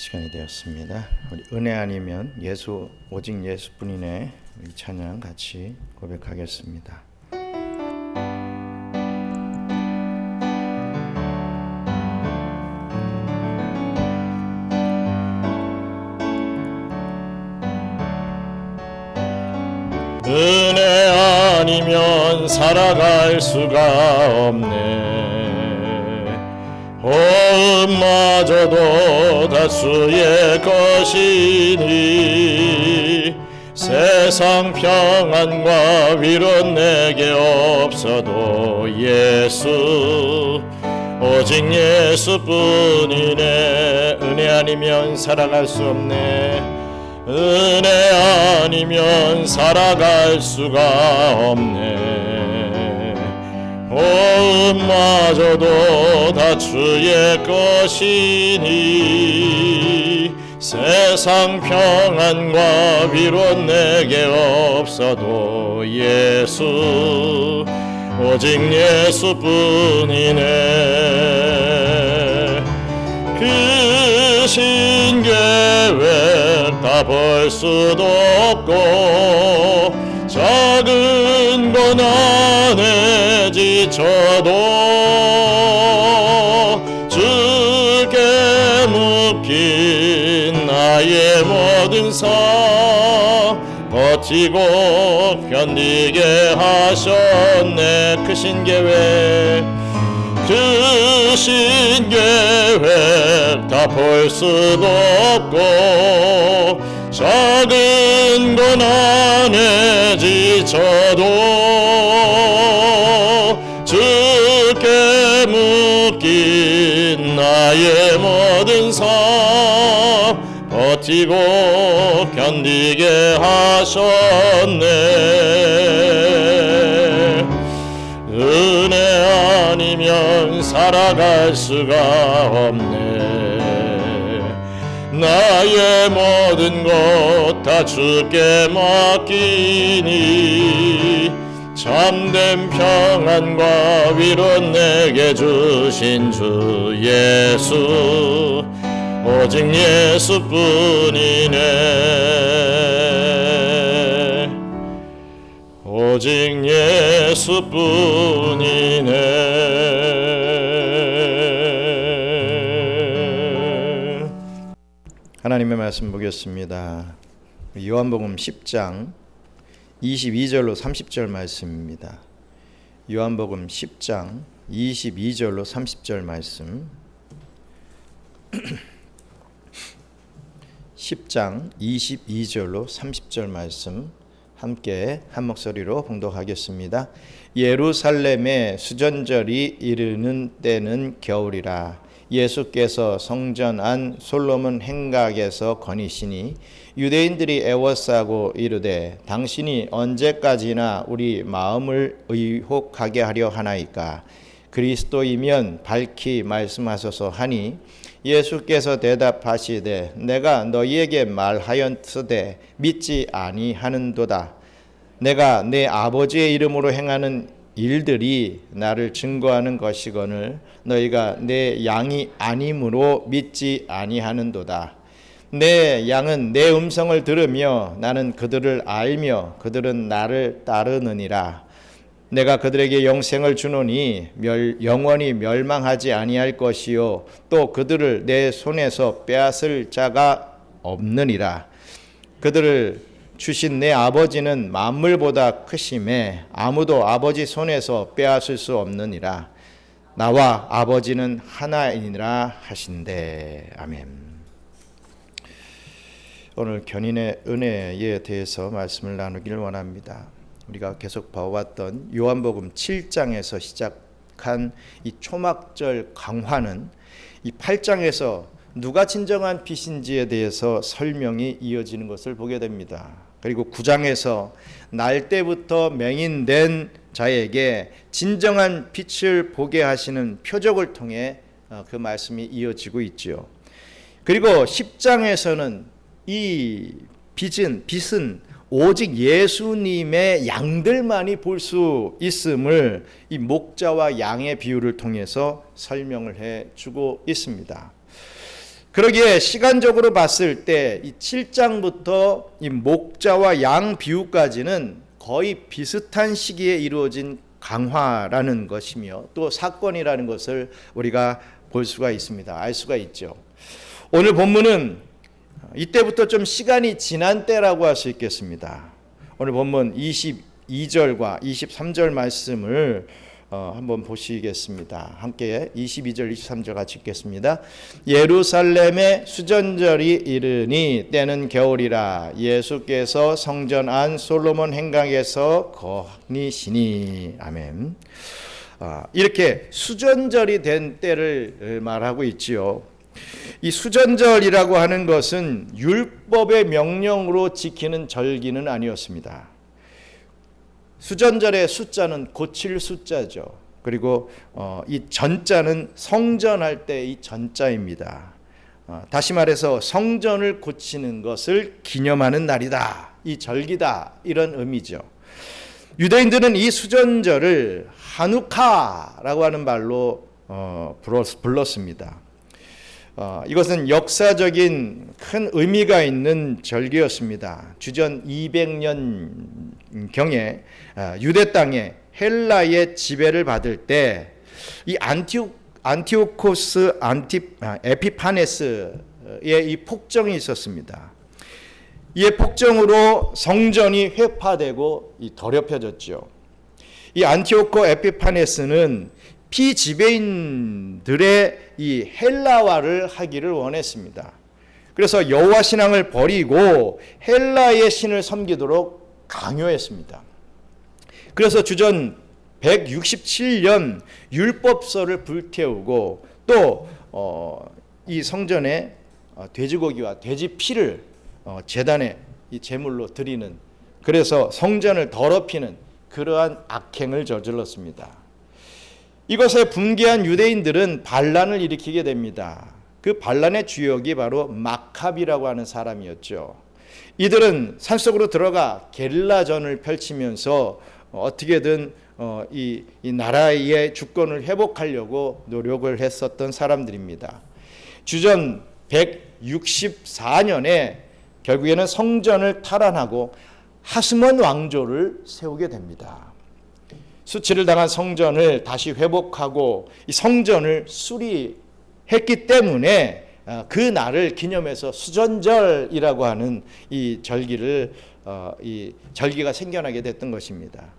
시간이 되었습니다. 우리 은혜 아니면 예수, 오직 예수뿐이네, 이 찬양 같이 고백하겠습니다. 은혜 아니면 살아갈 수가 없네. 호흡마저도 다 주의 것이니 세상 평안과 위로 내게 없어도 예수, 오직 예수뿐이네. 은혜 아니면 살아갈 수 없네. 은혜 아니면 살아갈 수가 없네. 호흡마저도 다 주의 것이니 세상 평안과 위로 내게 없어도 예수, 오직 예수뿐이네. 그 신계획 다 볼 수도 없고 작은 고난에 지쳐도 주께 묶인 나의 모든 삶 버티고 견디게 하셨네. 그 신계획, 그 신계획 다 볼 수도 없고 작은 고난에 지쳐도 주께 묶인 나의 모든 삶 버티고 견디게 하셨네. 은혜 아니면 살아갈 수가 없네. 나의 모든 것 다 주께 맡기니 참된 평안과 위로 내게 주신 주 예수, 오직 예수뿐이네. 오직 예수뿐이네. 하나님의 말씀 보겠습니다. 요한복음 10장 22절로 30절 말씀입니다. 요한복음 10장 22절로 30절 말씀. 10장 22절로 30절 말씀 함께 한 목소리로 봉독하겠습니다. 예루살렘에 수전절이 이르는 때는 겨울이라. 예수께서 성전 안 솔로몬 행각에서 거니시니 유대인들이 애워싸고 이르되 당신이 언제까지나 우리 마음을 의혹하게 하려 하나이까. 그리스도이면 밝히 말씀하소서 하니 예수께서 대답하시되 내가 너희에게 말하였으되 믿지 아니하는도다. 내가 내 아버지의 이름으로 행하는 일들이 나를 증거하는 것이거늘 너희가 내 양이 아님으로 믿지 아니하는도다. 내 양은 내 음성을 들으며 나는 그들을 알며 그들은 나를 따르느니라. 내가 그들에게 영생을 주노니 영원히 멸망하지 아니할 것이요 또 그들을 내 손에서 빼앗을 자가 없느니라. 그들을 주신 내 아버지는 만물보다 크심에 아무도 아버지 손에서 빼앗을 수 없느니라. 나와 아버지는 하나이니라 하신대. 아멘. 오늘 견인의 은혜에 대해서 말씀을 나누기를 원합니다. 우리가 계속 봐왔던 요한복음 7장에서 시작한 이 초막절 강화는 이 8장에서 누가 진정한 빛인지에 대해서 설명이 이어지는 것을 보게 됩니다. 그리고 9장에서 날 때부터 맹인된 자에게 진정한 빛을 보게 하시는 표적을 통해 그 말씀이 이어지고 있죠. 그리고 10장에서는 이 빛은 오직 예수님의 양들만이 볼 수 있음을 이 목자와 양의 비유를 통해서 설명을 해주고 있습니다. 그러기에 시간적으로 봤을 때 이 7장부터 이 목자와 양 비유까지는 거의 비슷한 시기에 이루어진 강화라는 것이며 또 사건이라는 것을 우리가 볼 수가 있습니다. 알 수가 있죠. 오늘 본문은 이때부터 좀 시간이 지난 때라고 할 수 있겠습니다. 오늘 본문 22절과 23절 말씀을 한번 보시겠습니다. 함께 22절 23절 같이 읽겠습니다. 예루살렘에 수전절이 이르니 때는 겨울이라 예수께서 성전 안 솔로몬 행각에서 거니시니. 아멘. 이렇게 수전절이 된 때를 말하고 있지요. 이 수전절이라고 하는 것은 율법의 명령으로 지키는 절기는 아니었습니다. 수전절의 숫자는 고칠 숫자죠. 그리고 이 전자는 성전할 때 이 전자입니다. 다시 말해서 성전을 고치는 것을 기념하는 날이다. 이 절기다. 이런 의미죠. 유대인들은 이 수전절을 하누카라고 하는 말로 불렀습니다. 이것은 역사적인 큰 의미가 있는 절기였습니다. 주전 200년경에 유대 땅에 헬라의 지배를 받을 때 이 안티오코스 에피파네스의 이 폭정이 있었습니다. 이의 폭정으로 성전이 회파되고 더럽혀졌죠. 이 안티오코 에피파네스는 피지배인들의 이 헬라화를 하기를 원했습니다. 그래서 여호와 신앙을 버리고 헬라의 신을 섬기도록 강요했습니다. 그래서 주전 167년 율법서를 불태우고 또 이 성전에 돼지고기와 돼지 피를 제단에 이 제물로 드리는, 그래서 성전을 더럽히는 그러한 악행을 저질렀습니다. 이것에 분개한 유대인들은 반란을 일으키게 됩니다. 그 반란의 주역이 바로 마캅이라고 하는 사람이었죠. 이들은 산속으로 들어가 게릴라전을 펼치면서 어떻게든 이 나라의 주권을 회복하려고 노력을 했었던 사람들입니다. 주전 164년에 결국에는 성전을 탈환하고 하스몬 왕조를 세우게 됩니다. 수치를 당한 성전을 다시 회복하고 이 성전을 수리했기 때문에 그 날을 기념해서 수전절이라고 하는 이 절기가 생겨나게 됐던 것입니다.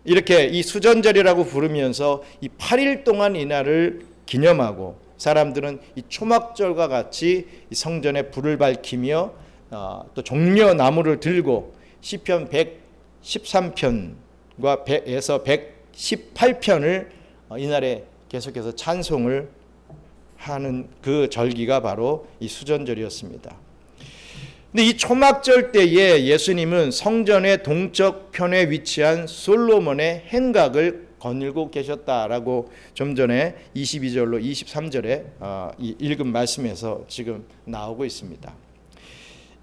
이렇게 이 수전절이라고 부르면서 이 8일 동안 이 날을 기념하고 사람들은 이 초막절과 같이 이 성전에 불을 밝히며 또 종려 나무를 들고 시편 113편과 에서 118편을 이날에 계속해서 찬송을 하는 그 절기가 바로 이 수전절이었습니다. 근데 이 초막절 때에 예수님은 성전의 동쪽 편에 위치한 솔로몬의 행각을 거닐고 계셨다라고 좀 전에 22절로 23절에 읽은 말씀에서 지금 나오고 있습니다.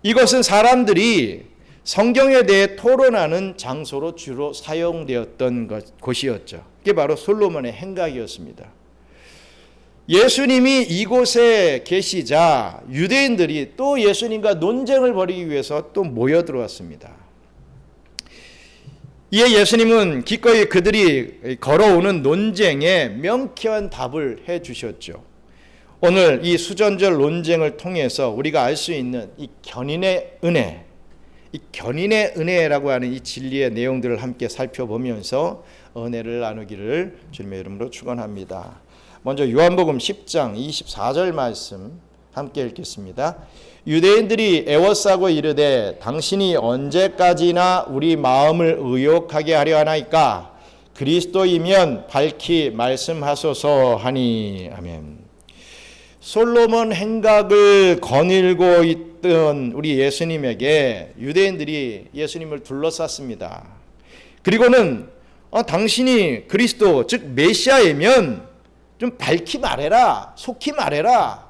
이것은 사람들이 성경에 대해 토론하는 장소로 주로 사용되었던 곳이었죠. 그게 바로 솔로몬의 행각이었습니다. 예수님이 이곳에 계시자 유대인들이 또 예수님과 논쟁을 벌이기 위해서 또 모여 들어왔습니다. 이에 예수님은 기꺼이 그들이 걸어오는 논쟁에 명쾌한 답을 해 주셨죠. 오늘 이 수전절 논쟁을 통해서 우리가 알 수 있는 이 견인의 은혜, 이 견인의 은혜라고 하는 이 진리의 내용들을 함께 살펴보면서 은혜를 나누기를 주님의 이름으로 축원합니다. 먼저 요한복음 10장 24절 말씀 함께 읽겠습니다. 유대인들이 애워싸고 이르되 당신이 언제까지나 우리 마음을 의욕하게 하려 하나이까? 그리스도이면 밝히 말씀하소서 하니. 아멘. 솔로몬 행각을 거닐고 있던 우리 예수님에게 유대인들이 예수님을 둘러쌌습니다. 그리고는 당신이 그리스도 즉 메시아이면 좀 밝히 말해라, 속히 말해라,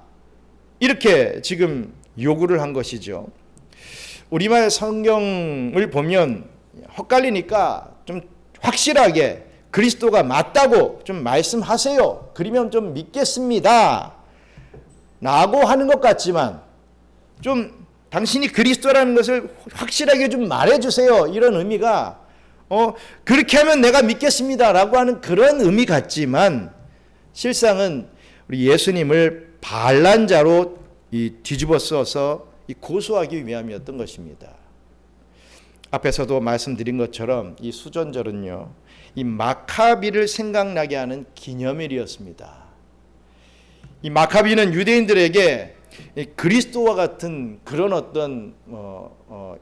이렇게 지금 요구를 한 것이죠. 우리말 성경을 보면 헛갈리니까 좀 확실하게 그리스도가 맞다고 좀 말씀하세요. 그러면 좀 믿겠습니다. 라고 하는 것 같지만 좀 당신이 그리스도라는 것을 확실하게 좀 말해주세요. 이런 의미가 그렇게 하면 내가 믿겠습니다 라고 하는 그런 의미 같지만 실상은 우리 예수님을 반란자로 뒤집어 써서 고소하기 위함이었던 것입니다. 앞에서도 말씀드린 것처럼 이 수전절은요, 이 마카비를 생각나게 하는 기념일이었습니다. 이 마카비는 유대인들에게 그리스도와 같은 그런 어떤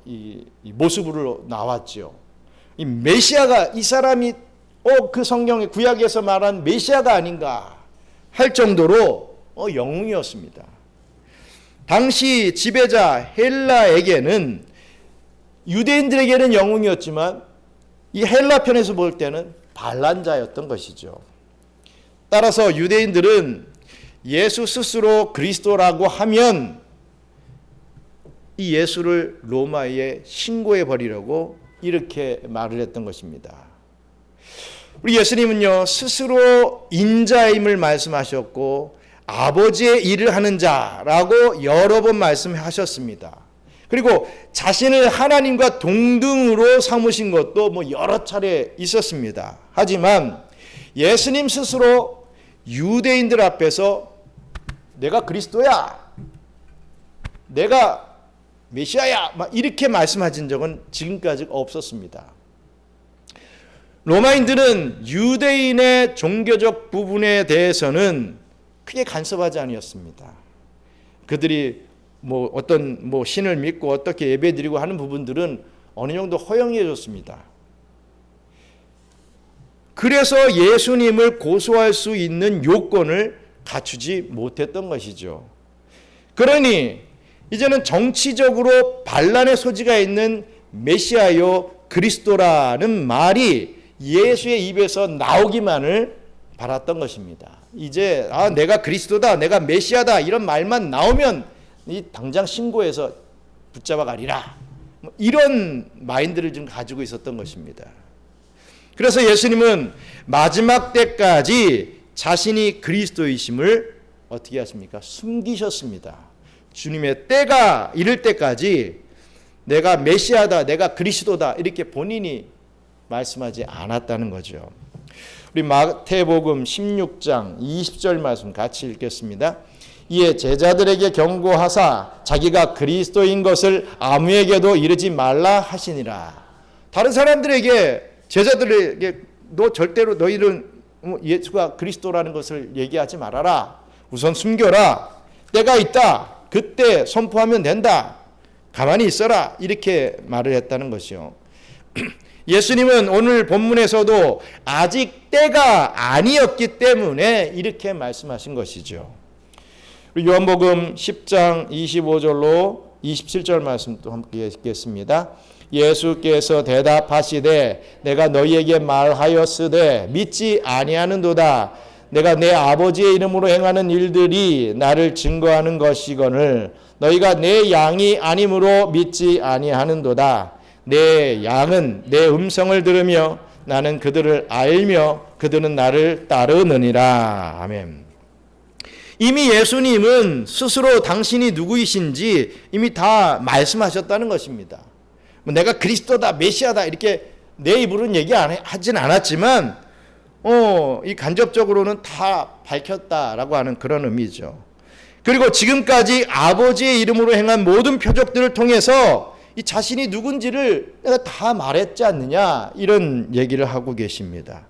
이 모습으로 나왔죠. 이 메시아가, 이 사람이 그 성경의 구약에서 말한 메시아가 아닌가 할 정도로 영웅이었습니다. 당시 지배자 헬라에게는, 유대인들에게는 영웅이었지만 이 헬라 편에서 볼 때는 반란자였던 것이죠. 따라서 유대인들은 예수 스스로 그리스도라고 하면 이 예수를 로마에 신고해 버리려고 이렇게 말을 했던 것입니다. 우리 예수님은요, 스스로 인자임을 말씀하셨고 아버지의 일을 하는 자라고 여러 번 말씀하셨습니다. 그리고 자신을 하나님과 동등으로 삼으신 것도 여러 차례 있었습니다. 하지만 예수님 스스로 유대인들 앞에서 내가 그리스도야, 내가 메시아야, 이렇게 말씀하신 적은 지금까지 없었습니다. 로마인들은 유대인의 종교적 부분에 대해서는 크게 간섭하지 아니었습니다. 그들이 어떤 신을 믿고 어떻게 예배드리고 하는 부분들은 어느 정도 허용해 줬습니다. 그래서 예수님을 고소할 수 있는 요건을 갖추지 못했던 것이죠. 그러니 이제는 정치적으로 반란의 소지가 있는 메시아요 그리스도라는 말이 예수의 입에서 나오기만을 바랐던 것입니다. 이제 내가 그리스도다, 내가 메시아다 이런 말만 나오면 당장 신고해서 붙잡아 가리라, 이런 마인드를 좀 가지고 있었던 것입니다. 그래서 예수님은 마지막 때까지 자신이 그리스도이심을 어떻게 하십니까? 숨기셨습니다. 주님의 때가 이를 때까지 내가 메시아다, 내가 그리스도다 이렇게 본인이 말씀하지 않았다는 거죠. 우리 마태복음 16장 20절 말씀 같이 읽겠습니다. 이에 제자들에게 경고하사 자기가 그리스도인 것을 아무에게도 이르지 말라 하시니라. 다른 사람들에게, 제자들에게 너 절대로 너희는 예수가 그리스도라는 것을 얘기하지 말아라. 우선 숨겨라. 때가 있다. 그때 선포하면 된다. 가만히 있어라. 이렇게 말을 했다는 것이요. 예수님은 오늘 본문에서도 아직 때가 아니었기 때문에 이렇게 말씀하신 것이죠. 요한복음 10장 25절로 27절 말씀 또 함께 읽겠습니다. 예수께서 대답하시되 내가 너희에게 말하였으되 믿지 아니하는도다. 내가 내 아버지의 이름으로 행하는 일들이 나를 증거하는 것이거늘 너희가 내 양이 아니므로 믿지 아니하는도다. 내 양은 내 음성을 들으며 나는 그들을 알며 그들은 나를 따르느니라. 아멘. 이미 예수님은 스스로 당신이 누구이신지 이미 다 말씀하셨다는 것입니다. 내가 그리스도다, 메시아다 이렇게 내 입으로는 얘기하진 않았지만 이 간접적으로는 다 밝혔다라고 하는 그런 의미죠. 그리고 지금까지 아버지의 이름으로 행한 모든 표적들을 통해서 이 자신이 누군지를 내가 다 말했지 않느냐, 이런 얘기를 하고 계십니다.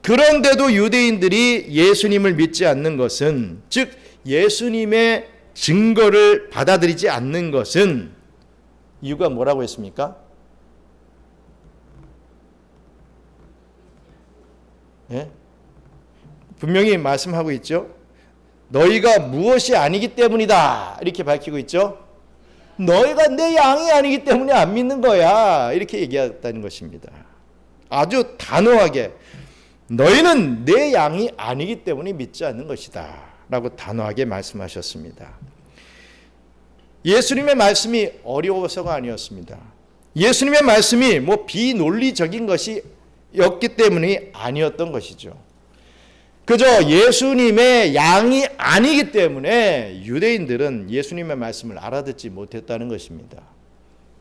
그런데도 유대인들이 예수님을 믿지 않는 것은, 즉 예수님의 증거를 받아들이지 않는 것은 이유가 뭐라고 했습니까? 예? 분명히 말씀하고 있죠. 너희가 무엇이 아니기 때문이다 이렇게 밝히고 있죠. 너희가 내 양이 아니기 때문에 안 믿는 거야 이렇게 얘기했다는 것입니다. 아주 단호하게 너희는 내 양이 아니기 때문에 믿지 않는 것이다 라고 단호하게 말씀하셨습니다. 예수님의 말씀이 어려워서가 아니었습니다. 예수님의 말씀이 비논리적인 것이었기 때문이 아니었던 것이죠. 그저 예수님의 양이 아니기 때문에 유대인들은 예수님의 말씀을 알아듣지 못했다는 것입니다.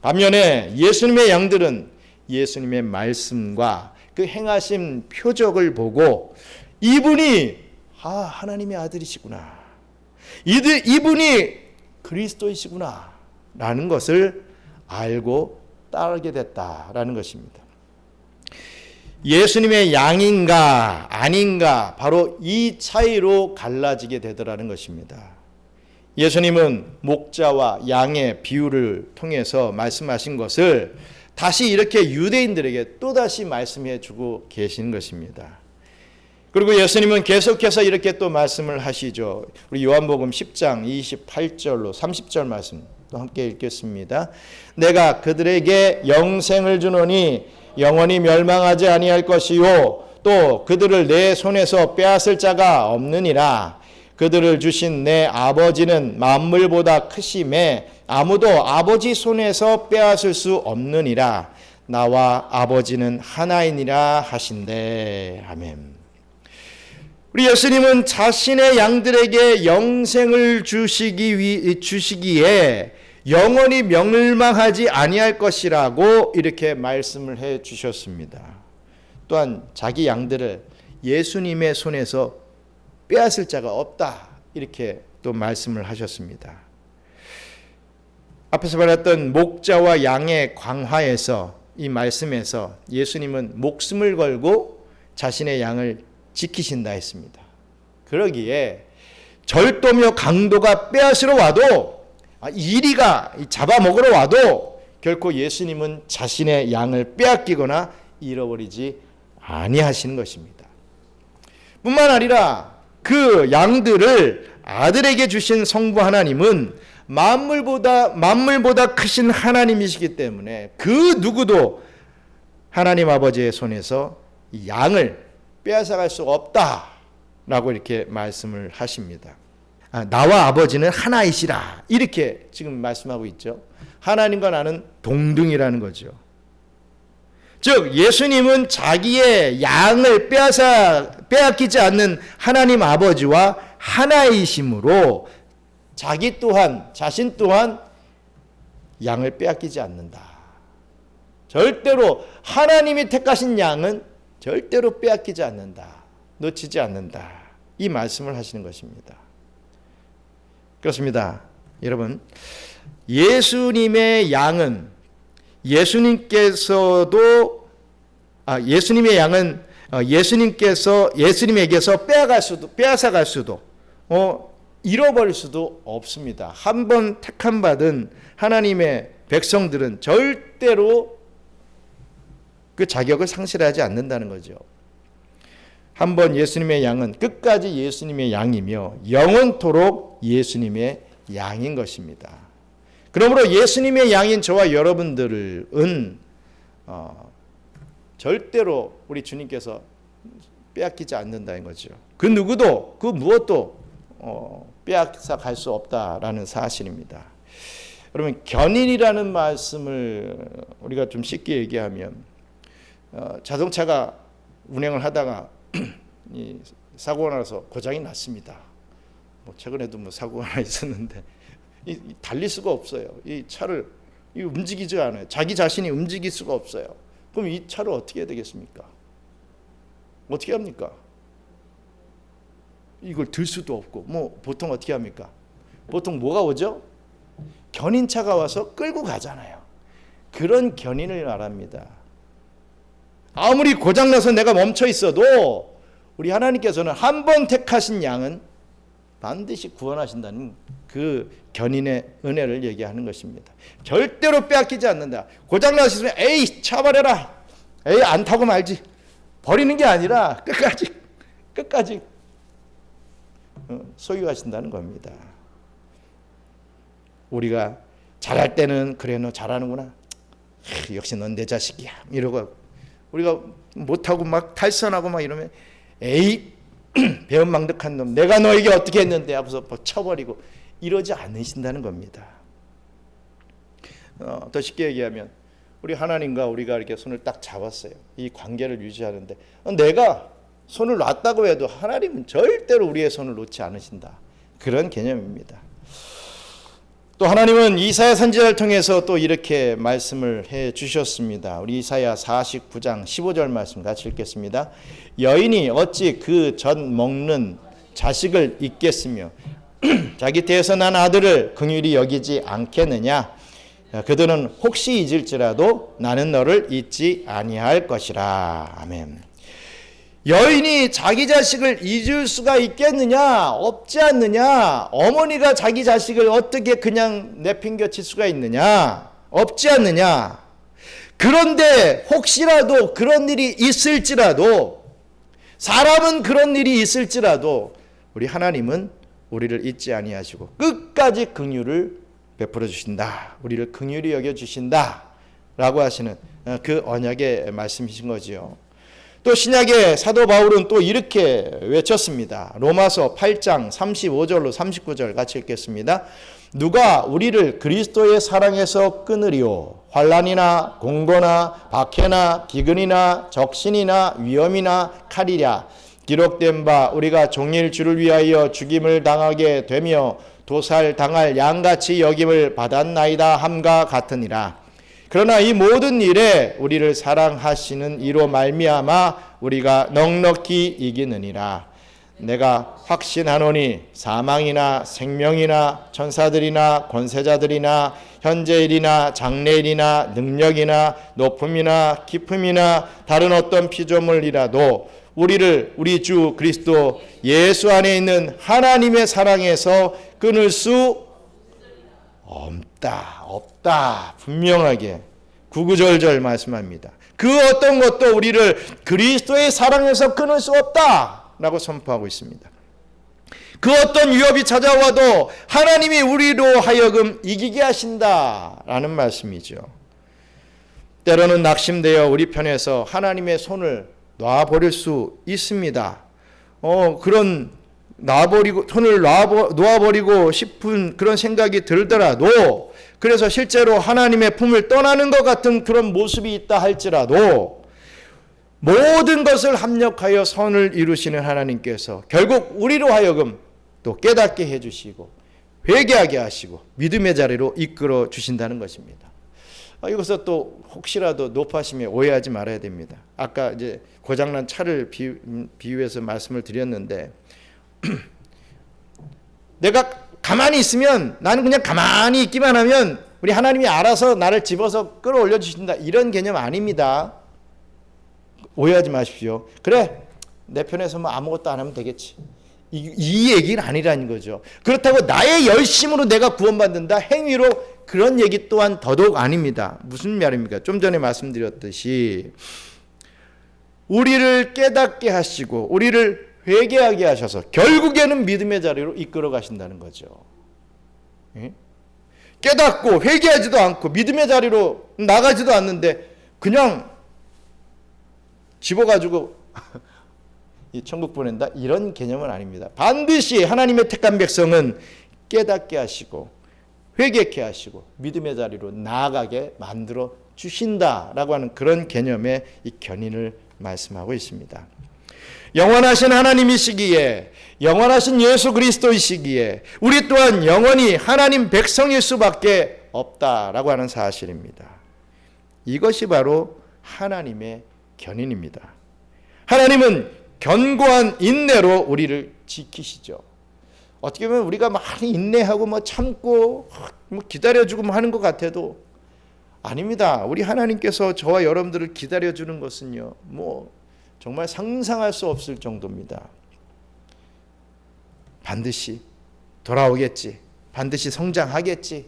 반면에 예수님의 양들은 예수님의 말씀과 그 행하신 표적을 보고 이분이 하나님의 아들이시구나, 이분이 그리스도이시구나 라는 것을 알고 따르게 됐다라는 것입니다. 예수님의 양인가 아닌가, 바로 이 차이로 갈라지게 되더라는 것입니다. 예수님은 목자와 양의 비유를 통해서 말씀하신 것을 다시 이렇게 유대인들에게 또다시 말씀해 주고 계신 것입니다. 그리고 예수님은 계속해서 이렇게 또 말씀을 하시죠. 우리 요한복음 10장 28절로 30절 말씀 또 함께 읽겠습니다. 내가 그들에게 영생을 주노니 영원히 멸망하지 아니할 것이요 또 그들을 내 손에서 빼앗을 자가 없느니라. 그들을 주신 내 아버지는 만물보다 크심에 아무도 아버지 손에서 빼앗을 수 없느니라. 나와 아버지는 하나이니라 하신대. 아멘. 우리 예수님은 자신의 양들에게 영생을 주시기에 영원히 멸망하지 아니할 것이라고 이렇게 말씀을 해 주셨습니다. 또한 자기 양들을 예수님의 손에서 빼앗을 자가 없다, 이렇게 또 말씀을 하셨습니다. 앞에서 말했던 목자와 양의 광화에서, 이 말씀에서 예수님은 목숨을 걸고 자신의 양을 지키신다 했습니다. 그러기에 절도며 강도가 빼앗으러 와도, 이리가 잡아먹으러 와도 결코 예수님은 자신의 양을 빼앗기거나 잃어버리지 아니하시는 것입니다. 뿐만 아니라 그 양들을 아들에게 주신 성부 하나님은 만물보다 크신 하나님이시기 때문에 그 누구도 하나님 아버지의 손에서 양을 빼앗아갈 수 없다라고 이렇게 말씀을 하십니다. 나와 아버지는 하나이시라, 이렇게 지금 말씀하고 있죠. 하나님과 나는 동등이라는 거죠. 즉 예수님은 자기의 양을 빼앗기지 않는 하나님 아버지와 하나이심으로 자신 또한 양을 빼앗기지 않는다. 절대로 하나님이 택하신 양은 절대로 빼앗기지 않는다, 놓치지 않는다, 이 말씀을 하시는 것입니다. 그렇습니다. 여러분, 예수님의 양은 예수님의 양은 예수님에게서 빼앗아갈 수도 잃어버릴 수도 없습니다. 한 번 택함 받은 하나님의 백성들은 절대로 그 자격을 상실하지 않는다는 거죠. 한 번 예수님의 양은 끝까지 예수님의 양이며 영원토록 예수님의 양인 것입니다. 그러므로 예수님의 양인 저와 여러분들은 절대로 우리 주님께서 빼앗기지 않는다는 거죠. 그 누구도 그 무엇도 빼앗아 갈 수 없다라는 사실입니다. 여러분, 견인이라는 말씀을 우리가 좀 쉽게 얘기하면 자동차가 운행을 하다가 사고가 나서 고장이 났습니다. 최근에도 사고가 하나 있었는데 달릴 수가 없어요. 이 차를 움직이지 않아요. 자기 자신이 움직일 수가 없어요. 그럼 이 차를 어떻게 해야 되겠습니까? 어떻게 합니까? 이걸 들 수도 없고 보통 어떻게 합니까? 보통 뭐가 오죠? 견인차가 와서 끌고 가잖아요. 그런 견인을 말합니다. 아무리 고장나서 내가 멈춰 있어도 우리 하나님께서는 한 번 택하신 양은 반드시 구원하신다는 그 견인의 은혜를 얘기하는 것입니다. 절대로 빼앗기지 않는다. 고장나셨으면 에이 차 버려라, 에이 안 타고 말지, 버리는 게 아니라 끝까지 소유하신다는 겁니다. 우리가 잘할 때는 그래 너 잘하는구나, 역시 넌 내 자식이야 이러고, 우리가 못하고 막 탈선하고 막 이러면 에이 배은망덕한 놈, 내가 너에게 어떻게 했는데 하고서 쳐버리고 이러지 않으신다는 겁니다. 더 쉽게 얘기하면 우리 하나님과 우리가 이렇게 손을 딱 잡았어요. 이 관계를 유지하는데 내가 손을 놨다고 해도 하나님은 절대로 우리의 손을 놓지 않으신다. 그런 개념입니다. 또 하나님은 이사야 선지자를 통해서 또 이렇게 말씀을 해 주셨습니다. 우리 이사야 49장 15절 말씀 같이 읽겠습니다. 여인이 어찌 그 젖 먹는 자식을 잊겠으며 자기 태에서 난 아들을 긍휼히 여기지 않겠느냐. 그들은 혹시 잊을지라도 나는 너를 잊지 아니할 것이라. 아멘. 여인이 자기 자식을 잊을 수가 있겠느냐? 없지 않느냐? 어머니가 자기 자식을 어떻게 그냥 내팽겨칠 수가 있느냐? 없지 않느냐? 그런데 혹시라도 그런 일이 있을지라도, 사람은 그런 일이 있을지라도 우리 하나님은 우리를 잊지 아니하시고 끝까지 긍휼을 베풀어 주신다. 우리를 긍휼히 여겨 주신다 라고 하시는 그 언약의 말씀이신 거지요. 또 신약의 사도 바울은 또 이렇게 외쳤습니다. 로마서 8장 35절로 39절 같이 읽겠습니다. 누가 우리를 그리스도의 사랑에서 끊으리오? 환난이나 공고나 박해나 기근이나 적신이나 위험이나 칼이랴. 기록된 바 우리가 종일 주를 위하여 죽임을 당하게 되며 도살 당할 양같이 여김을 받았나이다 함과 같으니라. 그러나 이 모든 일에 우리를 사랑하시는 이로 말미암아 우리가 넉넉히 이기느니라. 내가 확신하노니 사망이나 생명이나 천사들이나 권세자들이나 현재일이나 장래일이나 능력이나 높음이나 깊음이나 다른 어떤 피조물이라도 우리를 우리 주 그리스도 예수 안에 있는 하나님의 사랑에서 끊을 수 없다. 분명하게 구구절절 말씀합니다. 그 어떤 것도 우리를 그리스도의 사랑에서 끊을 수 없다라고 선포하고 있습니다. 그 어떤 위협이 찾아와도 하나님이 우리로 하여금 이기게 하신다라는 말씀이죠. 때로는 낙심되어 우리 편에서 하나님의 손을 놔버릴 수 있습니다. 그런 손을 놓아버리고 싶은 그런 생각이 들더라도, 그래서 실제로 하나님의 품을 떠나는 것 같은 그런 모습이 있다 할지라도 모든 것을 합력하여 선을 이루시는 하나님께서 결국 우리로 하여금 또 깨닫게 해주시고 회개하게 하시고 믿음의 자리로 이끌어 주신다는 것입니다. 이것을 또 혹시라도 높아심에 오해하지 말아야 됩니다. 아까 이제 고장난 차를 비유해서 말씀을 드렸는데 내가 가만히 있으면, 나는 그냥 가만히 있기만 하면 우리 하나님이 알아서 나를 집어서 끌어올려 주신다, 이런 개념 아닙니다. 오해하지 마십시오. 그래, 내 편에서 뭐 아무것도 안 하면 되겠지, 이 얘기는 아니라는 거죠. 그렇다고 나의 열심으로 내가 구원받는다, 행위로, 그런 얘기 또한 더더욱 아닙니다. 무슨 말입니까? 좀 전에 말씀드렸듯이 우리를 깨닫게 하시고 우리를 회개하게 하셔서 결국에는 믿음의 자리로 이끌어 가신다는 거죠. 깨닫고 회개하지도 않고 믿음의 자리로 나가지도 않는데 그냥 집어가지고 이 천국 보낸다, 이런 개념은 아닙니다. 반드시 하나님의 택한 백성은 깨닫게 하시고 회개케 하시고 믿음의 자리로 나아가게 만들어 주신다라고 하는 그런 개념의 이 견인을 말씀하고 있습니다. 영원하신 하나님이시기에, 영원하신 예수 그리스도이시기에 우리 또한 영원히 하나님 백성일 수밖에 없다라고 하는 사실입니다. 이것이 바로 하나님의 견인입니다. 하나님은 견고한 인내로 우리를 지키시죠. 어떻게 보면 우리가 많이 인내하고 뭐 참고 뭐 기다려주고 뭐 하는 것 같아도 아닙니다. 우리 하나님께서 저와 여러분들을 기다려주는 것은요, 뭐 정말 상상할 수 없을 정도입니다. 반드시 돌아오겠지, 반드시 성장하겠지,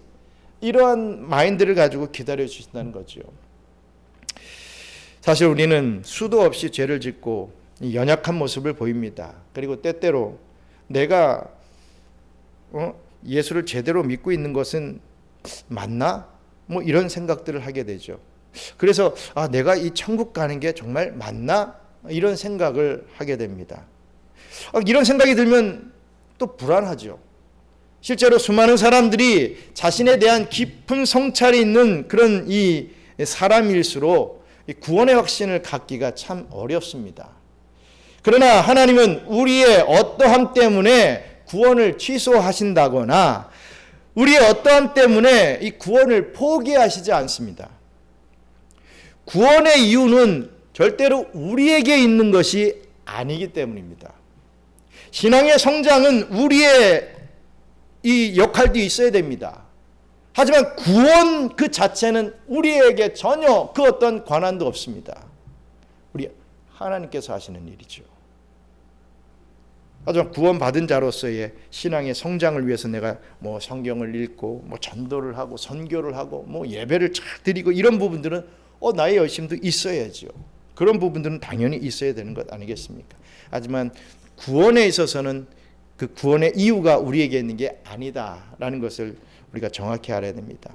이러한 마인드를 가지고 기다려주신다는 거죠. 사실 우리는 수도 없이 죄를 짓고 연약한 모습을 보입니다. 그리고 때때로 내가 예수를 제대로 믿고 있는 것은 맞나? 뭐 이런 생각들을 하게 되죠. 그래서 내가 이 천국 가는 게 정말 맞나? 이런 생각을 하게 됩니다. 이런 생각이 들면 또 불안하죠. 실제로 수많은 사람들이 자신에 대한 깊은 성찰이 있는 그런 이 사람일수록 구원의 확신을 갖기가 참 어렵습니다. 그러나 하나님은 우리의 어떠함 때문에 구원을 취소하신다거나 우리의 어떠함 때문에 이 구원을 포기하시지 않습니다. 구원의 이유는 절대로 우리에게 있는 것이 아니기 때문입니다. 신앙의 성장은 우리의 이 역할도 있어야 됩니다. 하지만 구원 그 자체는 우리에게 전혀 그 어떤 관한도 없습니다. 우리 하나님께서 하시는 일이죠. 하지만 구원받은 자로서의 신앙의 성장을 위해서 내가 뭐 성경을 읽고 뭐 전도를 하고 선교를 하고 뭐 예배를 잘 드리고 이런 부분들은 나의 열심도 있어야죠. 그런 부분들은 당연히 있어야 되는 것 아니겠습니까? 하지만 구원에 있어서는 그 구원의 이유가 우리에게 있는 게 아니다라는 것을 우리가 정확히 알아야 됩니다.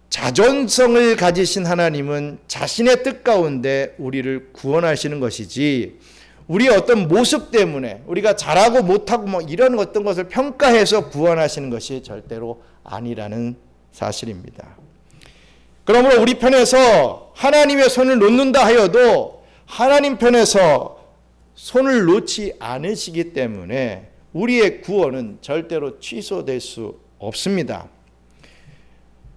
자존성을 가지신 하나님은 자신의 뜻 가운데 우리를 구원하시는 것이지 우리의 어떤 모습 때문에 우리가 잘하고 못하고 뭐 이런 어떤 것을 평가해서 구원하시는 것이 절대로 아니라는 사실입니다. 그러므로 우리 편에서 하나님의 손을 놓는다 하여도 하나님 편에서 손을 놓지 않으시기 때문에 우리의 구원은 절대로 취소될 수 없습니다.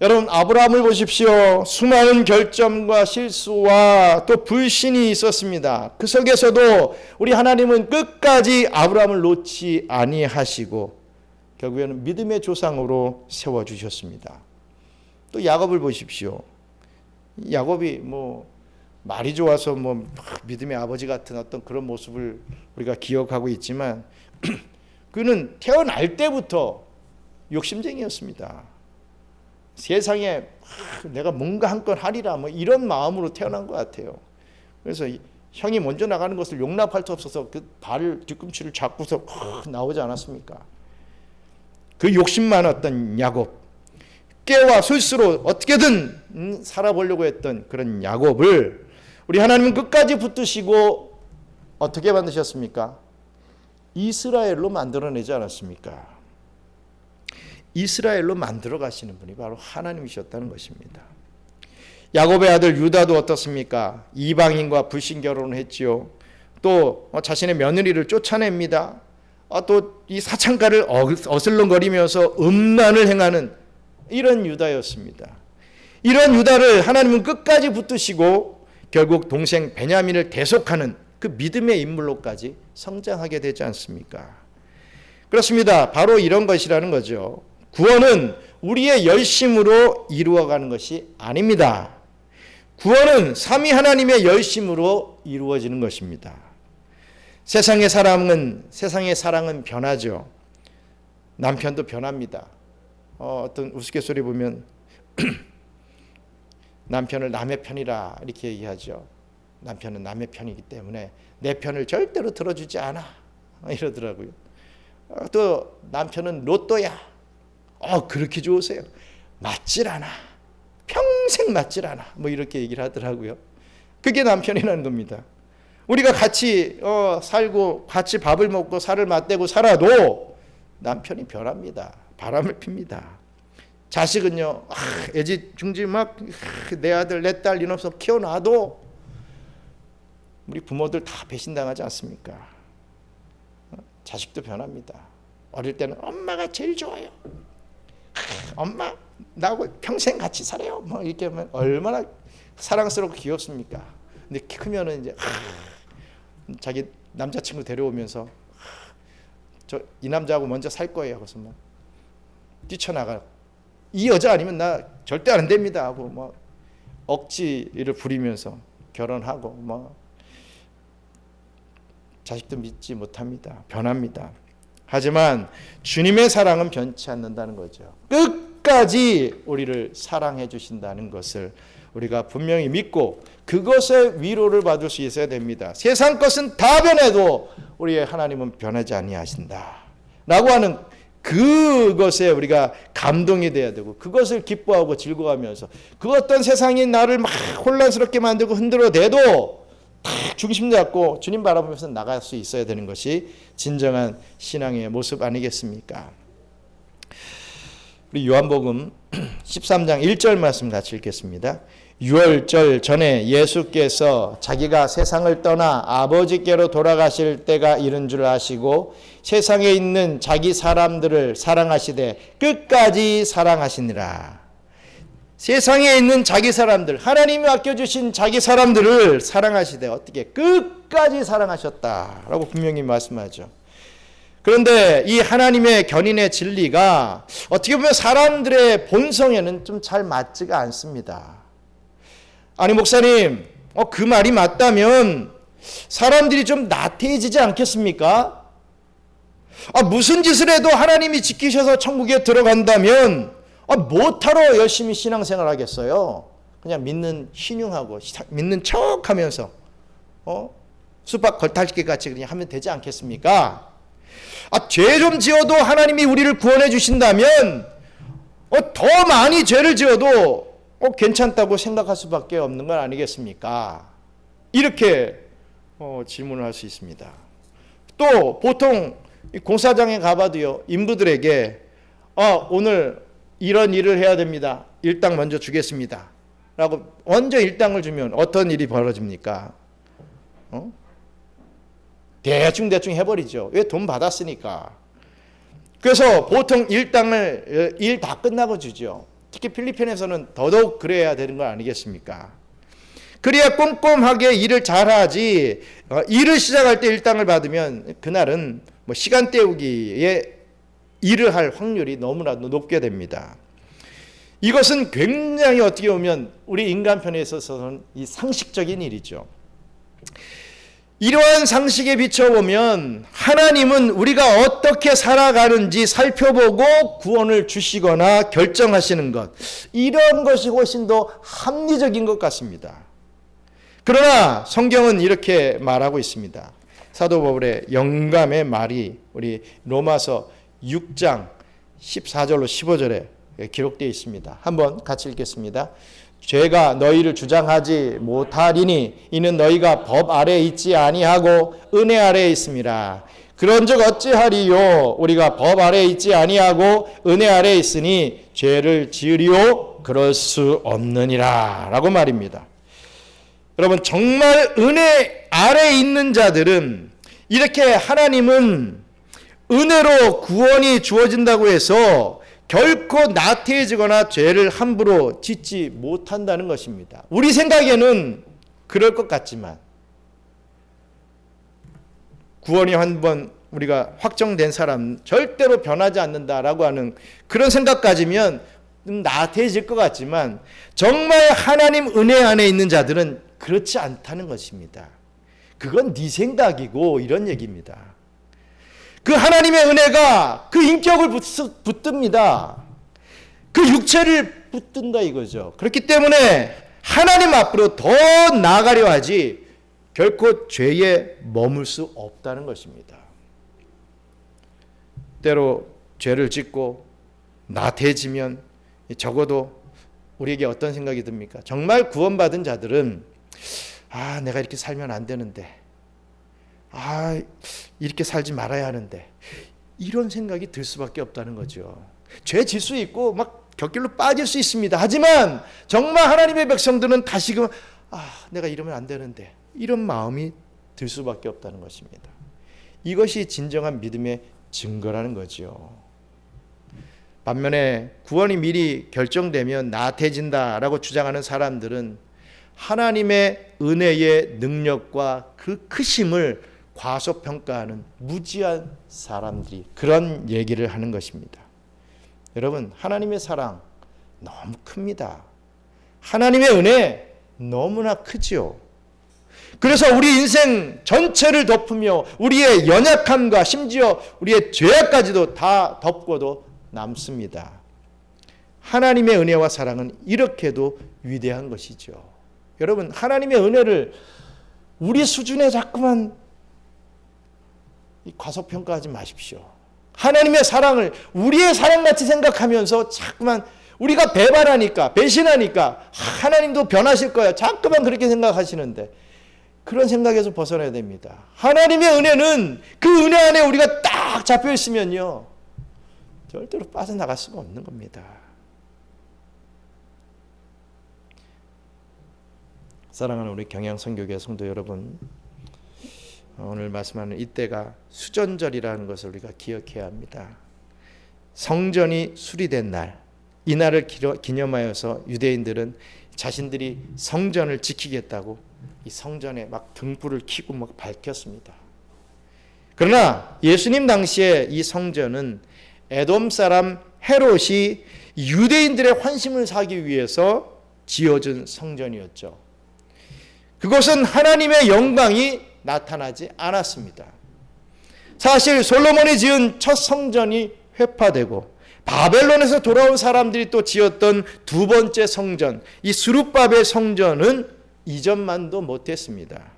여러분, 아브라함을 보십시오. 수많은 결점과 실수와 또 불신이 있었습니다. 그 속에서도 우리 하나님은 끝까지 아브라함을 놓지 아니하시고 결국에는 믿음의 조상으로 세워주셨습니다. 또 야곱을 보십시오. 야곱이 뭐 말이 좋아서 뭐 믿음의 아버지 같은 어떤 그런 모습을 우리가 기억하고 있지만 그는 태어날 때부터 욕심쟁이였습니다. 세상에 내가 뭔가 한 건 하리라 뭐 이런 마음으로 태어난 것 같아요. 그래서 형이 먼저 나가는 것을 용납할 수 없어서 그 발을 뒤꿈치를 잡고서 나오지 않았습니까? 그 욕심 많았던 야곱, 깨와 술수로 어떻게든 살아보려고 했던 그런 야곱을 우리 하나님은 끝까지 붙드시고 어떻게 만드셨습니까? 이스라엘로 만들어내지 않았습니까? 이스라엘로 만들어 가시는 분이 바로 하나님이셨다는 것입니다. 야곱의 아들 유다도 어떻습니까? 이방인과 불신 결혼을 했지요. 또 자신의 며느리를 쫓아냅니다. 또 이 사창가를 어슬렁거리면서 음란을 행하는 이런 유다였습니다. 이런 유다를 하나님은 끝까지 붙드시고 결국 동생 베냐민을 대속하는 그 믿음의 인물로까지 성장하게 되지 않습니까? 그렇습니다. 바로 이런 것이라는 거죠. 구원은 우리의 열심으로 이루어가는 것이 아닙니다. 구원은 삼위 하나님의 열심으로 이루어지는 것입니다. 세상의 사랑은 변하죠. 남편도 변합니다. 어떤 우스갯소리 보면 남편을 남의 편이라 이렇게 얘기하죠. 남편은 남의 편이기 때문에 내 편을 절대로 들어주지 않아 이러더라고요. 또 남편은 로또야. 그렇게 좋으세요? 맞질 않아. 평생 맞질 않아. 뭐 이렇게 얘기를 하더라고요. 그게 남편이라는 겁니다. 우리가 같이 살고 같이 밥을 먹고 살을 맞대고 살아도 남편이 변합니다. 바람을 핍니다. 자식은요, 애지중지 막 내 아들 내 딸 이놈서 키워놔도 우리 부모들 다 배신당하지 않습니까? 자식도 변합니다. 어릴 때는 엄마가 제일 좋아요. 엄마 나하고 평생 같이 살아요. 뭐 이렇게 하면 얼마나 사랑스럽고 귀엽습니까? 근데 크면은 이제 자기 남자친구 데려오면서 이 남자하고 먼저 살 거예요. 그래서 막 뛰쳐나가. 이 여자 아니면 나 절대 안 됩니다 하고 뭐 억지를 부리면서 결혼하고 뭐 자식도 믿지 못합니다. 변합니다. 하지만 주님의 사랑은 변치 않는다는 거죠. 끝까지 우리를 사랑해 주신다는 것을 우리가 분명히 믿고 그것의 위로를 받을 수 있어야 됩니다. 세상 것은 다 변해도 우리의 하나님은 변하지 아니하신다 라고 하는 그것에 우리가 감동이 돼야 되고 그것을 기뻐하고 즐거워하면서 그 어떤 세상이 나를 막 혼란스럽게 만들고 흔들어대도 딱 중심 잡고 주님 바라보면서 나갈 수 있어야 되는 것이 진정한 신앙의 모습 아니겠습니까? 우리 요한복음 13장 1절 말씀 같이 읽겠습니다. 유월절 전에 예수께서 자기가 세상을 떠나 아버지께로 돌아가실 때가 이른 줄 아시고 세상에 있는 자기 사람들을 사랑하시되 끝까지 사랑하시니라. 세상에 있는 자기 사람들, 하나님이 아껴주신 자기 사람들을 사랑하시되 어떻게 끝까지 사랑하셨다라고 분명히 말씀하죠. 그런데 이 하나님의 견인의 진리가 어떻게 보면 사람들의 본성에는 좀 잘 맞지가 않습니다. 아니 목사님, 그 말이 맞다면 사람들이 좀 나태해지지 않겠습니까? 무슨 짓을 해도 하나님이 지키셔서 천국에 들어간다면 뭐하러 열심히 신앙생활 하겠어요? 그냥 믿는 신용하고 믿는 척하면서 수박 걸탈기 같이 그냥 하면 되지 않겠습니까? 죄 좀 지어도 하나님이 우리를 구원해 주신다면 더 많이 죄를 지어도 괜찮다고 생각할 수밖에 없는 건 아니겠습니까? 이렇게 질문을 할 수 있습니다. 또 보통 공사장에 가봐도요, 인부들에게 오늘 이런 일을 해야 됩니다. 일당 먼저 주겠습니다. 라고 먼저 일당을 주면 어떤 일이 벌어집니까? 대충 해버리죠. 왜? 돈 받았으니까. 그래서 보통 일당을 일 다 끝나고 주죠. 특히 필리핀에서는 더더욱 그래야 되는 거 아니겠습니까? 그래야 꼼꼼하게 일을 잘하지, 일을 시작할 때 일당을 받으면 그날은 시간 때우기에 일을 할 확률이 너무나도 높게 됩니다. 이것은 굉장히 어떻게 보면 우리 인간편에 있어서는 이 상식적인 일이죠. 이러한 상식에 비춰보면 하나님은 우리가 어떻게 살아가는지 살펴보고 구원을 주시거나 결정하시는 것, 이런 것이 훨씬 더 합리적인 것 같습니다. 그러나 성경은 이렇게 말하고 있습니다. 사도 바울의 영감의 말이 우리 로마서 6장 14절로 15절에 기록되어 있습니다. 한번 같이 읽겠습니다. 죄가 너희를 주장하지 못하리니 이는 너희가 법 아래에 있지 아니하고 은혜 아래에 있음이라. 그런즉 어찌하리요? 우리가 법 아래에 있지 아니하고 은혜 아래에 있으니 죄를 지으리요? 그럴 수 없느니라 라고 말입니다. 여러분, 정말 은혜 아래에 있는 자들은 이렇게 하나님은 은혜로 구원이 주어진다고 해서 결코 나태해지거나 죄를 함부로 짓지 못한다는 것입니다. 우리 생각에는 그럴 것 같지만 구원이 한번 우리가 확정된 사람 절대로 변하지 않는다라고 하는 그런 생각 가지면 좀 나태해질 것 같지만 정말 하나님 은혜 안에 있는 자들은 그렇지 않다는 것입니다. 그건 네 생각이고 이런 얘기입니다. 그 하나님의 은혜가 그 인격을 붙듭니다. 그 육체를 붙든다 이거죠. 그렇기 때문에 하나님 앞으로 더 나아가려 하지 결코 죄에 머물 수 없다는 것입니다. 때로 죄를 짓고 나태해지면 적어도 우리에게 어떤 생각이 듭니까? 정말 구원받은 자들은 내가 이렇게 살면 안 되는데, 이렇게 살지 말아야 하는데, 이런 생각이 들 수밖에 없다는 거죠. 죄 질 수 있고 막 곁길로 빠질 수 있습니다. 하지만 정말 하나님의 백성들은 다시금 내가 이러면 안 되는데, 이런 마음이 들 수밖에 없다는 것입니다. 이것이 진정한 믿음의 증거라는 거죠. 반면에 구원이 미리 결정되면 나태해진다라고 주장하는 사람들은 하나님의 은혜의 능력과 그 크심을 과소평가하는 무지한 사람들이 그런 얘기를 하는 것입니다. 여러분, 하나님의 사랑 너무 큽니다. 하나님의 은혜 너무나 크지요. 그래서 우리 인생 전체를 덮으며 우리의 연약함과 심지어 우리의 죄악까지도 다 덮고도 남습니다. 하나님의 은혜와 사랑은 이렇게도 위대한 것이죠. 여러분, 하나님의 은혜를 우리 수준에 자꾸만 과소평가하지 마십시오. 하나님의 사랑을 우리의 사랑같이 생각하면서 자꾸만 우리가 배반하니까, 배신하니까 하나님도 변하실 거야, 자꾸만 그렇게 생각하시는데 그런 생각에서 벗어나야 됩니다. 하나님의 은혜는 그 은혜 안에 우리가 딱 잡혀 있으면요 절대로 빠져나갈 수가 없는 겁니다. 사랑하는 우리 경양선교회 성도 여러분, 오늘 말씀하는 이때가 수전절이라는 것을 우리가 기억해야 합니다. 성전이 수리된 날, 이 날을 기념하여서 유대인들은 자신들이 성전을 지키겠다고 이 성전에 막 등불을 켜고 막 밝혔습니다. 그러나 예수님 당시에 이 성전은 에돔 사람 헤롯이 유대인들의 환심을 사기 위해서 지어준 성전이었죠. 그것은 하나님의 영광이 나타나지 않았습니다. 사실 솔로몬이 지은 첫 성전이 회파되고 바벨론에서 돌아온 사람들이 또 지었던 두 번째 성전, 이 스룹바벨 성전은 이전만도 못했습니다.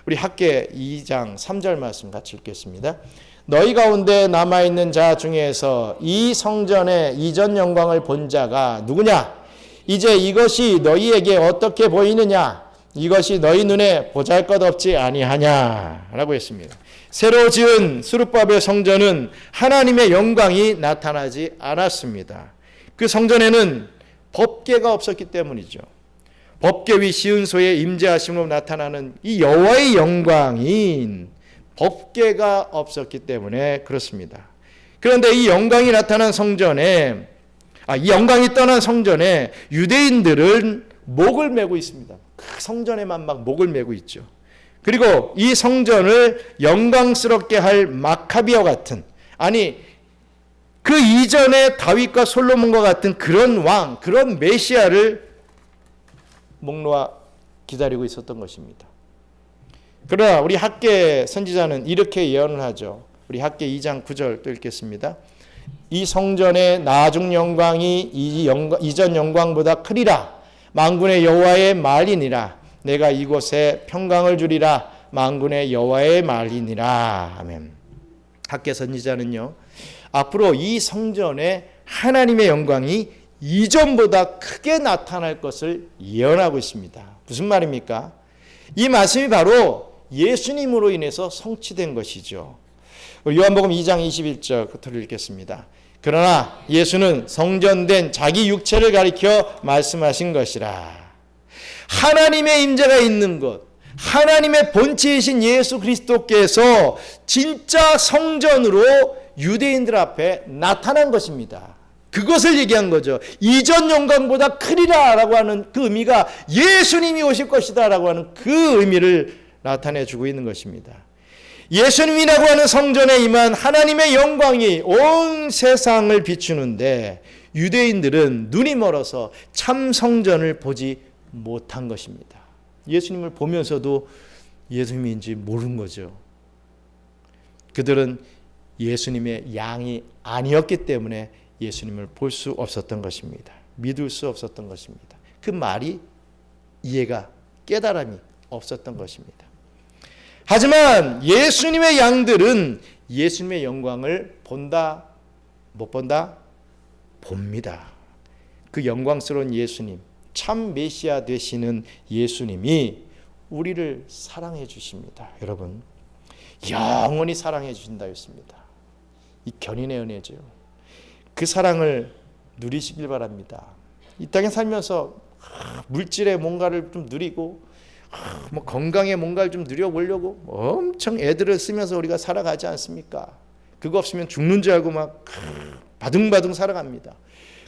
우리 학개 2장 3절 말씀 같이 읽겠습니다. 너희 가운데 남아있는 자 중에서 이 성전의 이전 영광을 본 자가 누구냐? 이제 이것이 너희에게 어떻게 보이느냐? 이것이 너희 눈에 보잘것없지 아니하냐? 라고 했습니다. 새로 지은 스룹바벨 성전은 하나님의 영광이 나타나지 않았습니다. 그 성전에는 법궤가 없었기 때문이죠. 법궤 위 시은소의 임재하심으로 나타나는 이 여호와의 영광인 법궤가 없었기 때문에 그렇습니다. 그런데 이 영광이 나타난 성전에, 이 영광이 떠난 성전에 유대인들은 목을 메고 있습니다. 그 성전에만 막 목을 메고 있죠. 그리고 이 성전을 영광스럽게 할 마카비아 같은, 아니 그 이전에 다윗과 솔로몬과 같은 그런 왕, 그런 메시아를 목놓아 기다리고 있었던 것입니다. 그러나 우리 학개 선지자는 이렇게 예언을 하죠. 우리 학개 2장 9절 또 읽겠습니다. 이 성전의 나중 영광이 이전 영광보다 크리라. 만군의 여호와의 말이니라. 내가 이곳에 평강을 주리라. 만군의 여호와의 말이니라. 아멘. 학개 선지자는요, 앞으로 이 성전에 하나님의 영광이 이전보다 크게 나타날 것을 예언하고 있습니다. 무슨 말입니까? 이 말씀이 바로 예수님으로 인해서 성취된 것이죠. 요한복음 2장 21절 끝을 읽겠습니다. 그러나 예수는 성전된 자기 육체를 가리켜 말씀하신 것이라. 하나님의 임재가 있는 것, 하나님의 본체이신 예수 그리스도께서 진짜 성전으로 유대인들 앞에 나타난 것입니다. 그것을 얘기한 거죠. 이전 영광보다 크리라라고 하는 그 의미가 예수님이 오실 것이다라고 하는 그 의미를 나타내 주고 있는 것입니다. 예수님이라고 하는 성전에 임한 하나님의 영광이 온 세상을 비추는데 유대인들은 눈이 멀어서 참 성전을 보지 못한 것입니다. 예수님을 보면서도 예수님인지 모르는 거죠. 그들은 예수님의 양이 아니었기 때문에 예수님을 볼 수 없었던 것입니다. 믿을 수 없었던 것입니다. 그 말이 이해가, 깨달음이 없었던 것입니다. 하지만 예수님의 양들은 예수님의 영광을 본다, 못 본다? 봅니다. 그 영광스러운 예수님, 참 메시아 되시는 예수님이 우리를 사랑해 주십니다. 여러분, 영원히 사랑해 주신다 했습니다. 이 견인의 은혜죠. 그 사랑을 누리시길 바랍니다. 이 땅에 살면서 물질의 뭔가를 좀 누리고 뭐 건강에 뭔가를 좀 누려보려고 엄청 애들을 쓰면서 우리가 살아가지 않습니까? 그거 없으면 죽는 줄 알고 막 바둥바둥 살아갑니다.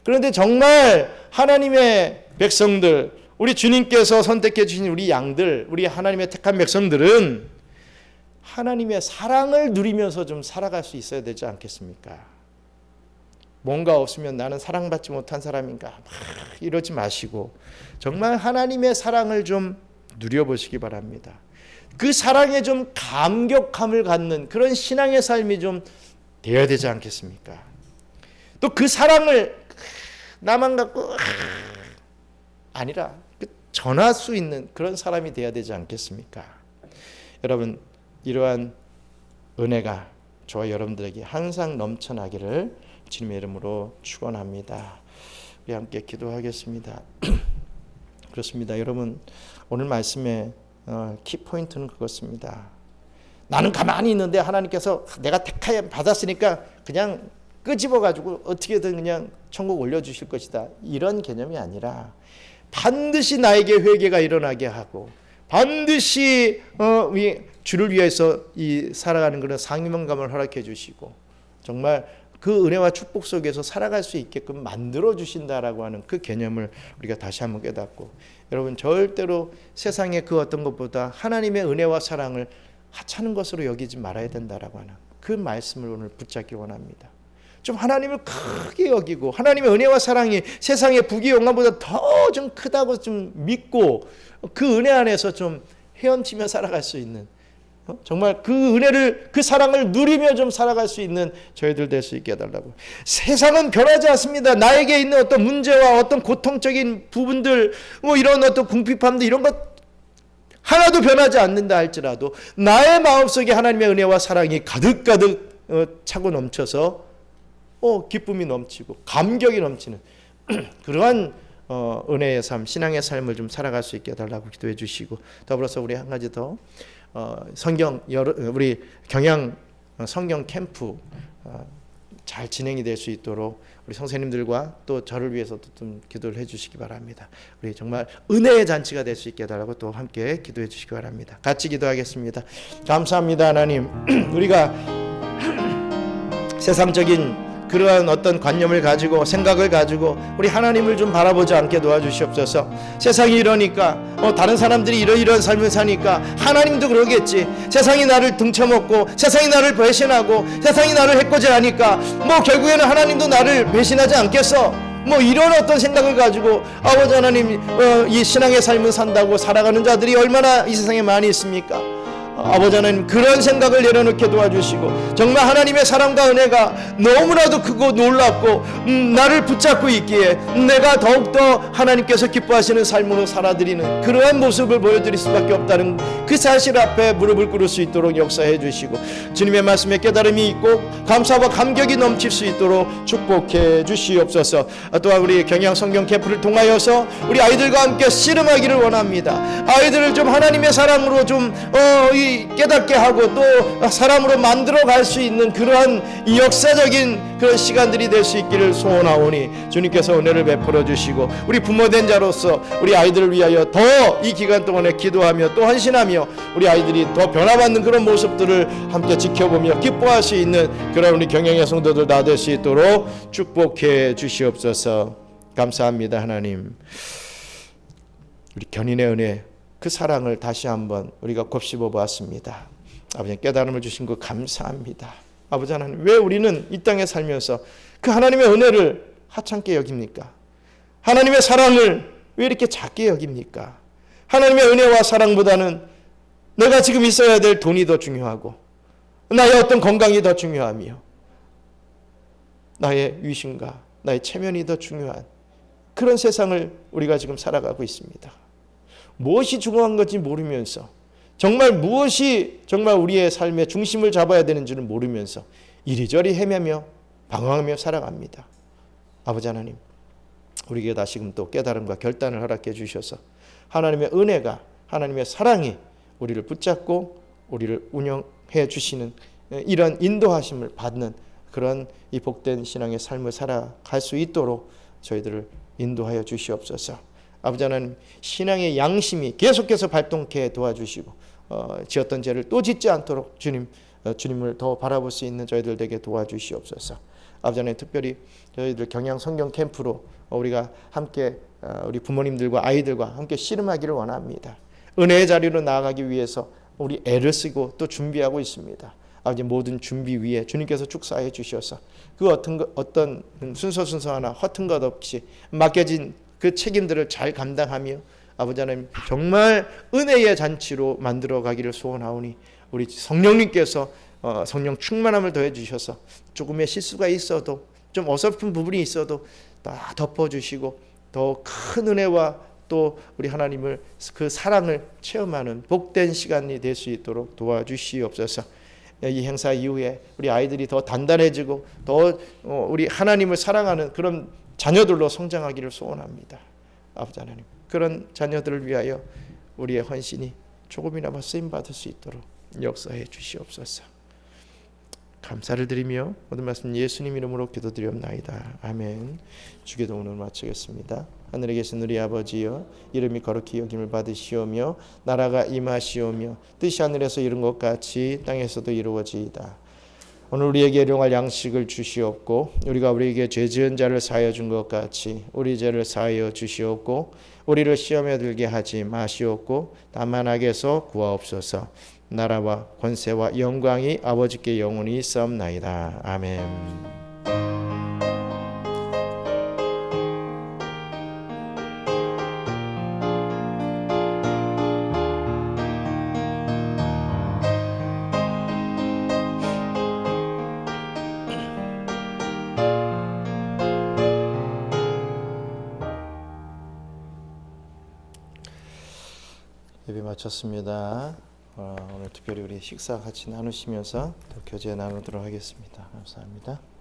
그런데 정말 하나님의 백성들, 우리 주님께서 선택해 주신 우리 양들, 우리 하나님의 택한 백성들은 하나님의 사랑을 누리면서 좀 살아갈 수 있어야 되지 않겠습니까? 뭔가 없으면 나는 사랑받지 못한 사람인가 이러지 마시고 정말 하나님의 사랑을 좀 누려보시기 바랍니다. 그 사랑에 좀 감격함을 갖는 그런 신앙의 삶이 좀 되어야 되지 않겠습니까? 또 그 사랑을 나만 갖고 아니라 전할 수 있는 그런 사람이 되어야 되지 않겠습니까? 여러분, 이러한 은혜가 저와 여러분들에게 항상 넘쳐나기를 주님의 이름으로 축원합니다. 우리 함께 기도하겠습니다. 그렇습니다. 여러분, 오늘 말씀의 키포인트는 그것입니다. 나는 가만히 있는데 하나님께서 내가 택하여 받았으니까 그냥 끄집어가지고 어떻게든 그냥 천국 올려주실 것이다. 이런 개념이 아니라 반드시 나에게 회개가 일어나게 하고 반드시 주를 위해서 살아가는 그런 상명감을 허락해 주시고 정말 그 은혜와 축복 속에서 살아갈 수 있게끔 만들어 주신다라고 하는 그 개념을 우리가 다시 한번 깨닫고, 여러분 절대로 세상의 그 어떤 것보다 하나님의 은혜와 사랑을 하찮은 것으로 여기지 말아야 된다라고 하는 그 말씀을 오늘 붙잡기 원합니다. 좀 하나님을 크게 여기고 하나님의 은혜와 사랑이 세상의 부귀 영화보다 더 좀 크다고 좀 믿고 그 은혜 안에서 좀 헤엄치며 살아갈 수 있는, 정말 그 은혜를, 그 사랑을 누리며 좀 살아갈 수 있는 저희들 될 수 있게 해달라고. 세상은 변하지 않습니다. 나에게 있는 어떤 문제와 어떤 고통적인 부분들, 이런 어떤 궁핍함들, 이런 것 하나도 변하지 않는다 할지라도 나의 마음속에 하나님의 은혜와 사랑이 가득가득 차고 넘쳐서 기쁨이 넘치고 감격이 넘치는 그러한 은혜의 삶, 신앙의 삶을 좀 살아갈 수 있게 해달라고 기도해 주시고, 더불어서 우리 한 가지 더 우리 경양 성경 캠프 잘 진행이 될 수 있도록 우리 선생님들과 또 저를 위해서도 좀 기도를 해 주시기 바랍니다. 우리 정말 은혜의 잔치가 될 수 있게 해달라고 또 함께 기도해 주시기 바랍니다. 같이 기도하겠습니다. 감사합니다 하나님. 우리가 세상적인 그러한 어떤 관념을 가지고 생각을 가지고 우리 하나님을 좀 바라보지 않게 도와주시옵소서. 세상이 이러니까 다른 사람들이 이런 삶을 사니까 하나님도 그러겠지, 세상이 나를 등쳐먹고 세상이 나를 배신하고 세상이 나를 해코지하니까 결국에는 하나님도 나를 배신하지 않겠어, 이런 어떤 생각을 가지고 아버지 하나님, 이 신앙의 삶을 산다고 살아가는 자들이 얼마나 이 세상에 많이 있습니까? 아버지 하나님, 그런 생각을 내려놓게 도와주시고 정말 하나님의 사랑과 은혜가 너무나도 크고 놀랍고 나를 붙잡고 있기에 내가 더욱더 하나님께서 기뻐하시는 삶으로 살아드리는 그러한 모습을 보여드릴 수밖에 없다는 그 사실 앞에 무릎을 꿇을 수 있도록 역사해 주시고 주님의 말씀에 깨달음이 있고 감사와 감격이 넘칠 수 있도록 축복해 주시옵소서. 또한 우리 경양 성경 캠프를 통하여서 우리 아이들과 함께 씨름하기를 원합니다. 아이들을 좀 하나님의 사랑으로 좀 깨닫게 하고 또 사람으로 만들어 갈 수 있는 그러한 역사적인 그런 시간들이 될 수 있기를 소원하오니 주님께서 은혜를 베풀어 주시고 우리 부모된 자로서 우리 아이들을 위하여 더 이 기간 동안에 기도하며 또 헌신하며 우리 아이들이 더 변화받는 그런 모습들을 함께 지켜보며 기뻐할 수 있는 그런 우리 경영의 성도들 다 될 수 있도록 축복해 주시옵소서. 감사합니다 하나님. 우리 견인의 은혜, 그 사랑을 다시 한번 우리가 곱씹어 보았습니다. 아버지, 깨달음을 주신 거 감사합니다. 아버지 하나님, 왜 우리는 이 땅에 살면서 그 하나님의 은혜를 하찮게 여깁니까? 하나님의 사랑을 왜 이렇게 작게 여깁니까? 하나님의 은혜와 사랑보다는 내가 지금 있어야 될 돈이 더 중요하고 나의 어떤 건강이 더 중요하며 나의 위신과 나의 체면이 더 중요한 그런 세상을 우리가 지금 살아가고 있습니다. 무엇이 중요한 건지 모르면서 정말 무엇이 정말 우리의 삶의 중심을 잡아야 되는지는 모르면서 이리저리 헤매며 방황하며 살아갑니다. 아버지 하나님, 우리에게 다시금 또 깨달음과 결단을 허락해 주셔서 하나님의 은혜가, 하나님의 사랑이 우리를 붙잡고 우리를 운영해 주시는 이런 인도하심을 받는 그런 이 복된 신앙의 삶을 살아갈 수 있도록 저희들을 인도하여 주시옵소서. 아버지 하나님, 신앙의 양심이 계속해서 발동케 도와주시고 지었던 죄를 또 짓지 않도록 주님을 더 바라볼 수 있는 저희들 되게 도와주시옵소서. 아버지 하나님, 특별히 저희들 경양 성경 캠프로 우리가 함께 우리 부모님들과 아이들과 함께 씨름하기를 원합니다. 은혜의 자리로 나아가기 위해서 우리 애를 쓰고 또 준비하고 있습니다. 아버지, 모든 준비 위에 주님께서 축사해 주셔서 그 어떤 순서 하나 허튼 것 없이 맡겨진 그 책임들을 잘 감당하며 아버지 하나님, 정말 은혜의 잔치로 만들어 가기를 소원하오니 우리 성령님께서 성령 충만함을 더해 주셔서 조금의 실수가 있어도 좀 어설픈 부분이 있어도 다 덮어주시고 더 큰 은혜와 또 우리 하나님을 그 사랑을 체험하는 복된 시간이 될 수 있도록 도와주시옵소서. 이 행사 이후에 우리 아이들이 더 단단해지고 더 우리 하나님을 사랑하는 그런 자녀들로 성장하기를 소원합니다. 아버지 하나님, 그런 자녀들을 위하여 우리의 헌신이 조금이나마 쓰임받을 수 있도록 역사해 주시옵소서. 감사를 드리며 모든 말씀 예수님 이름으로 기도드리옵나이다. 아멘. 주기도 오늘 마치겠습니다. 하늘에 계신 우리 아버지여, 이름이 거룩히 여김을 받으시오며 나라가 임하시오며 뜻이 하늘에서 이룬 것 같이 땅에서도 이루어지이다. 오늘 우리에게 일용할 양식을 주시옵고 우리가 우리에게 죄 지은 자를 사하여 준 것 같이 우리 죄를 사하여 주시옵고 우리를 시험에 들게 하지 마시옵고 다만 악에서 구하옵소서. 나라와 권세와 영광이 아버지께 영원히 있사옵나이다. 아멘. 예배 마쳤습니다. 오늘 특별히 우리 식사 같이 나누시면서 또 교제 나누도록 하겠습니다. 감사합니다.